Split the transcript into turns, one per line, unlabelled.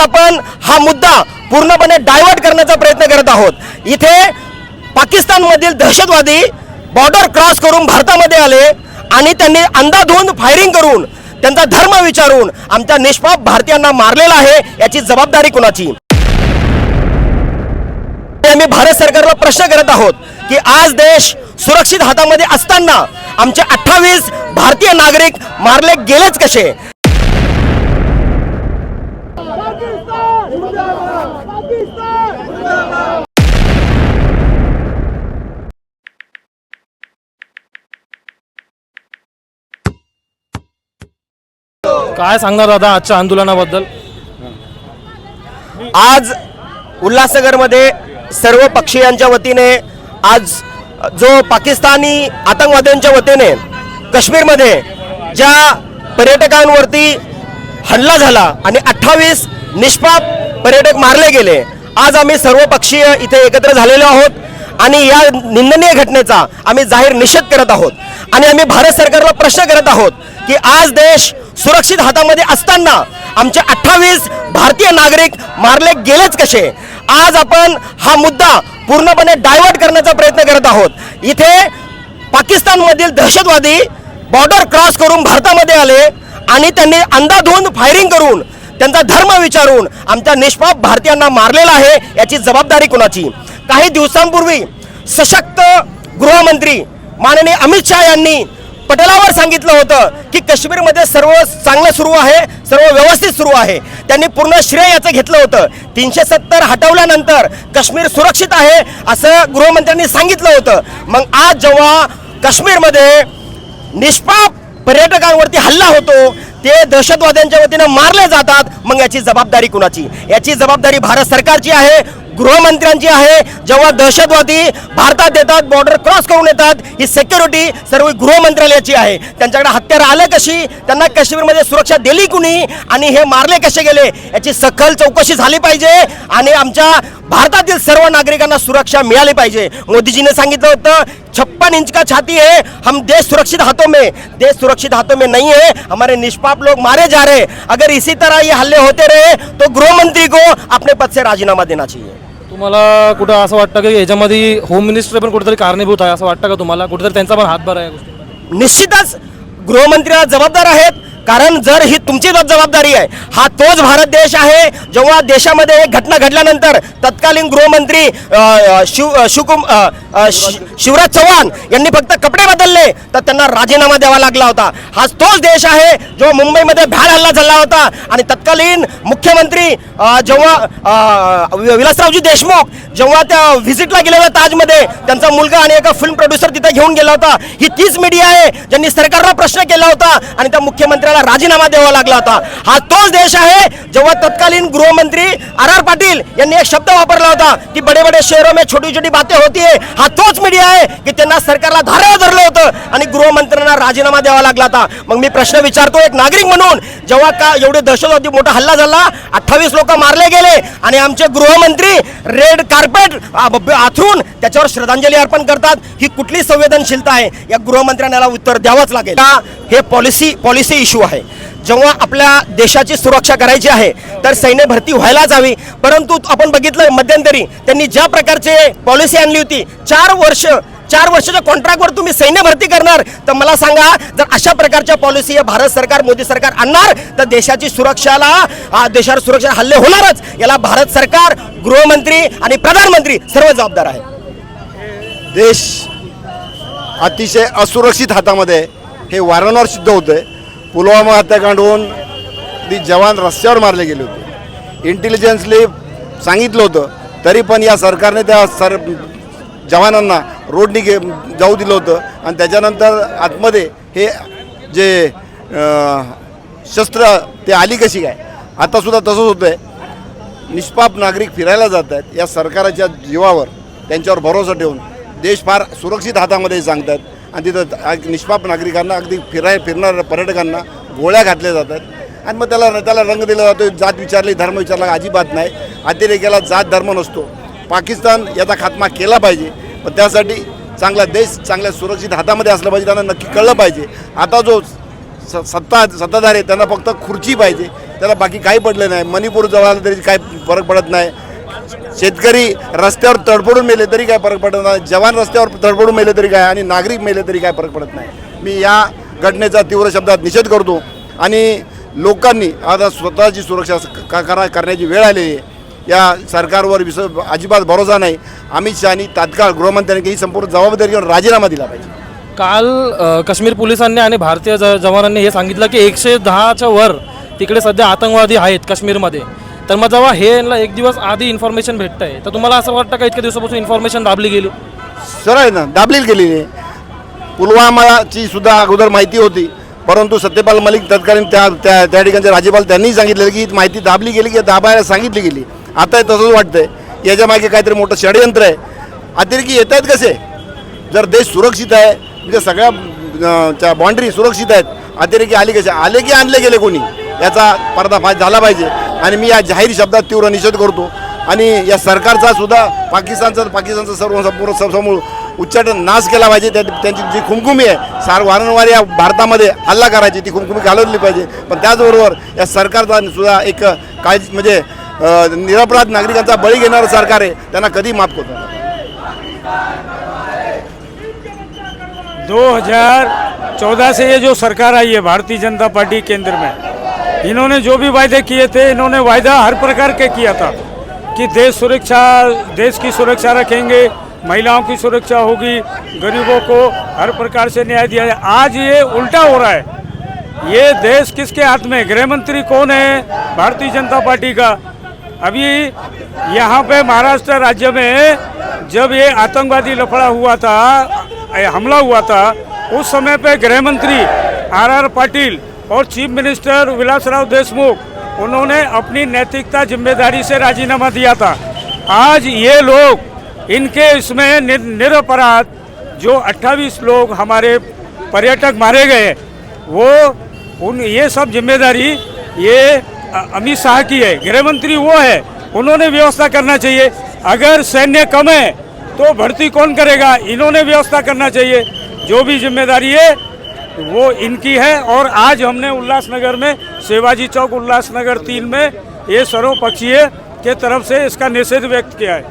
आपण हा मुद्दा पूर्णपणे डायव्हर्ट करण्याचा प्रयत्न करत आहोत। इथे पाकिस्तानमधील दहशतवादी बॉर्डर क्रॉस करून भारतामध्ये आले आणि त्यांनी अंधाधुंद फायरिंग करून त्यांचा धर्म विचारून आमच्या निष्पाप भारतीयांना मारलेला आहे। याची जबाबदारी कोणाची? आम्ही भारत सरकारला प्रश्न करत आहोत की आज देश सुरक्षित हातामध्ये असताना आमचे 28 भारतीय नागरिक मारले गेलेच कसे?
काय सांगणार दादा आजच्या आंदोलनाबद्दल?
आज उल्हासनगरमध्ये सर्व पक्षीयांच्या वतीने आज जो पाकिस्तानी आतंकवाद्यांच्या वतीने काश्मीरमध्ये ज्या पर्यटकांवरती हल्ला झाला आणि 28 निष्पाप पर्यटक मारले गेले, आज आम्ही सर्व पक्षीय इथे एकत्र झालेलो आहोत आणि या निंदनीय घटनेचा आम्ही जाहीर निषेध करत आहोत। आणि आम्ही भारत सरकारला प्रश्न करत आहोत की आज देश सुरक्षित हातामध्ये असताना आमचे 28 भारतीय नागरिक मारले गेलेच कसे? आज आपण हा मुद्दा पूर्णपणे डायव्हर्ट करण्याचा प्रयत्न करत आहोत। इथे पाकिस्तानमधील दहशतवादी बॉर्डर क्रॉस करून भारतामध्ये आले आणि त्यांनी अंधाधुंद फायरिंग करून त्यांचा धर्म विचारून आमच्या निष्पाप भारतीयांना मारलेला आहे। याची जबाबदारी कोणाची? काही दिवसांपूर्वी सशक्त गृहमंत्री माननीय अमित शहा यांनी पटलावर सांगितलं होतं की काश्मीरमध्ये सर्व चांगलं सुरू आहे, सर्व व्यवस्थित सुरू आहे। त्यांनी पूर्ण श्रेय याचं घेतलं होतं। 370 हटवल्यानंतर काश्मीर सुरक्षित आहे असं गृहमंत्र्यांनी सांगितलं होतं। मग आज जेव्हा काश्मीरमध्ये निष्पाप पर्यटकांवरती हल्ला होतो, ते दहशतवाद्यांच्या वतीने मारले जातात, मग याची जबाबदारी कुणाची? याची जबाबदारी भारत सरकारची आहे, गृहमंत्र्यांची आहे। जेव्हा दहशतवादी भारतात येतात, बॉर्डर क्रॉस करून येतात, ही सिक्युरिटी सर्व गृहमंत्रालयाची आहे। त्यांच्याकडे हत्यार आले कशी, त्यांना काश्मीरमध्ये सुरक्षा दिली कुणी आणि हे मारले कसे गेले याची सखोल चौकशी झाली पाहिजे आणि आमच्या भारतातील सर्व नागरिकांना सुरक्षा मिळाली पाहिजे। मोदीजीने सांगितलं होतं 56 इंच का छाती है, हम देश सुरक्षित हाथों में, देश सुरक्षित हाथों में नहीं है, हमारे निष्पाप लोग मारे जा रहे। अगर इसी तरह ये हल्ले होते रहे तो गृहमंत्री को अपने पद से राजीनामा देना चाहिए।
तुम्हाला कुठं असं वाटतं की याच्यामध्ये होम मिनिस्टर पण कुठेतरी कारणीभूत आहे असं वाटतं का तुम्हाला? कुठेतरी त्यांचा पण हातभार आहे?
निश्चितच गृहमंत्र्याला जबाबदार आहेत, कारण जर ही तुमची जबाबदारी आहे, हा तोच भारत देश आहे जेव्हा देशामध्ये एक घटना घडल्यानंतर तत्कालीन गृहमंत्री शिवराज चौहान यांनी फक्त कपडे बदलले तर त्यांना राजीनामा द्यावा लागला होता। हा तोच देश आहे जो मुंबईमध्ये भ्याड हल्ला झाला होता आणि तत्कालीन मुख्यमंत्री जेव्हा विलासरावजी देशमुख जेव्हा त्या व्हिजिटला गेले होते ताजमध्ये, त्यांचा मुलगा आणि एका फिल्म प्रोड्युसर तिथे घेऊन गेला होता। ही तीच मीडिया आहे ज्यांनी सरकारला प्रश्न केला होता आणि त्या मुख्यमंत्र्याला राजीनामा द्यावा लागला होता। हा तोच देश आहे जेव्हा तत्कालीन गृहमंत्री आर पाटील यांनी एक शब्द वापरला होता की बडे बडे शहरों में छोटी छोटी बातें होती है। हा तोच मीडिया आहे की त्यांना सरकारला धारावर धरलं होतं आणि गृहमंत्र्यांना राजीनामा द्यावा लागला होता। मग मी प्रश्न विचारतो एक नागरिक म्हणून, जेव्हा का एवढे दहशतवादी मोठा हल्ला झाला, 28 लोक मारले गेले आणि आमचे गृहमंत्री रेड कार्पेट आथरून त्याच्यावर श्रद्धांजली अर्पण करतात, ही कुठली संवेदनशीलता आहे? या गृहमंत्र्यांना उत्तर द्यावंच लागेल। हे पॉलिसी इश्यू आहे। जेव्हा आपल्या देशाची सुरक्षा करायची आहे तर सैन्य भरती व्हायलाच हवी, परंतु आपण बघितलं मध्यंतरी त्यांनी ज्या प्रकारचे पॉलिसी आणली होती, 4 वर्षाच्या कॉन्ट्रॅक्टवर तुम्ही सैन्य भरती करणार, तर मला सांगा जर अशा प्रकारच्या पॉलिसी भारत सरकार मोदी सरकार आणणार तर देशाची देशावर सुरक्षा हल्ले होणारच। याला भारत सरकार, गृहमंत्री आणि प्रधानमंत्री सर्व जबाबदार आहे।
देश अतिशय असुरक्षित हातामध्ये हे वारंवार सिद्ध होतंय। पुलवामा हत्याकांड होऊन जवान रस्त्यावर मारले गेले होते, इंटेलिजन्सले सांगितलं होतं तरी पण या सरकारने त्या जवानांना रोडनी जाऊ दिलं होतं आणि त्याच्यानंतर आतमध्ये हे जे शस्त्र ते आली कशी काय? आतासुद्धा तसंच होतं आहे। निष्पाप नागरिक फिरायला जात आहेत, या सरकारच्या जीवावर त्यांच्यावर भरोसा ठेवून देश फार सुरक्षित हातामध्ये सांगतात आणि तिथं निष्पाप नागरिकांना अगदी फिरणाऱ्या पर्यटकांना गोळ्या घातल्या जातात आणि मग त्याला रंग दिला जातो। जात विचारली, धर्म विचारला, अजिबात नाही। अतिरेक्याला जात धर्म नसतो। पाकिस्तान याचा खात्मा केला पाहिजे, पण त्यासाठी चांगला देश चांगल्या सुरक्षित हातामध्ये असलं पाहिजे। त्यांना नक्की कळलं पाहिजे आता जो सत्ताधारी आहे त्यांना फक्त खुर्ची पाहिजे, त्याला बाकी काही पडलं नाही. मणिपूर जवळ आलं तरी काही फरक पडत नाही. शेतकरी रस्त्यावर तडफडून मेले तरी काय फरक पडत नाही. जवान रस्त्यावर तडफडून मेले तरी काय आणि नागरिक मेले तरी काय फरक पडत नाही. मी या घटनेचा तीव्र शब्दात निषेध करतो आणि लोकांनी आता स्वतःची सुरक्षा करण्याची वेळ आलेली आहे. या सरकारवर अजिबात भरोसा नाही. अमित शहानी तात्काळ गृहमंत्र्यांनी ही संपूर्ण जबाबदारी घेऊन राजीनामा दिला पाहिजे.
काल काश्मीर पोलिसांनी आणि भारतीय जवानांनी हे सांगितलं की 110च्या वर तिकडे सध्या आतंकवादी आहेत काश्मीरमध्ये. तर मग जेव्हा हे एक दिवस आधी इन्फॉर्मेशन भेटतं आहे तर तुम्हाला असं वाटतं का इतक्या दिवसापासून इन्फॉर्मेशन दाबली गेली?
सरळ आहे ना, दाबली गेलेली आहे. पुलवामाची सुद्धा अगोदर माहिती होती, परंतु सत्यपाल मलिक तत्कालीन त्या ठिकाणचे राज्यपाल त्यांनी सांगितलेलं की ही माहिती दाबली गेली की दाबायला सांगितली गेली. आता तसंच वाटतंय. याच्या मागे काहीतरी मोठं षडयंत्र आहे. अतिरेकी येत आहेत कसे? जर देश सुरक्षित आहे म्हणजे सगळ्या बाँड्री सुरक्षित आहेत, अतिरेकी आले कसे? आले की आणले गेले कोणी? याचा पर्दाफाश झाला पाहिजे. आणि मी या जाहीर शब्दात तीव्र निषेध करतो. आणि या सरकारचा सुद्धा पाकिस्तानचा संपूर्ण समूळ उच्चाटन नाश केला पाहिजे. त्यांची जी खुमखुमी आहे वारंवार या भारतामध्ये हल्ला करायची ती खुमखुमी घालवली पाहिजे. पण त्याचबरोबर या सरकारचा सुद्धा एक काळजी म्हणजे निरपराध नागरिकांचा बळी घेणारं सरकार आहे, त्यांना कधी माफ करतो.
2014 से ये जो सरकार आई है भारतीय जनता पार्टी केंद्र में, इन्होंने जो भी वायदे किए थे, इन्होंने वायदा हर प्रकार के किया था कि देश की सुरक्षा रखेंगे, महिलाओं की सुरक्षा होगी, गरीबों को हर प्रकार से न्याय दिया जाए. आज ये उल्टा हो रहा है. ये देश किसके हाथ में? गृह मंत्री कौन है? भारतीय जनता पार्टी का. अभी यहाँ पे महाराष्ट्र राज्य में जब ये आतंकवादी लफड़ा हुआ था, हमला हुआ था, उस समय पे गृह मंत्री आर पाटिल और चीफ मिनिस्टर विलासराव देशमुख उन्होंने अपनी नैतिकता जिम्मेदारी से राजीनामा दिया था. आज ये लोग इनके इसमें निरपराध जो 28 लोग हमारे पर्यटक मारे गए, वो ये सब जिम्मेदारी ये अमित शाह की है. गृह मंत्री वो है, उन्होंने व्यवस्था करना चाहिए. अगर सैन्य कम है तो भर्ती कौन करेगा? इन्होंने व्यवस्था करना चाहिए. जो भी जिम्मेदारी है वो इनकी है. और आज हमने उल्लासनगर में शिवाजी चौक उल्लासनगर 3 में ये सर्वपक्षीय के तरफ से इसका निषेध व्यक्त किया है.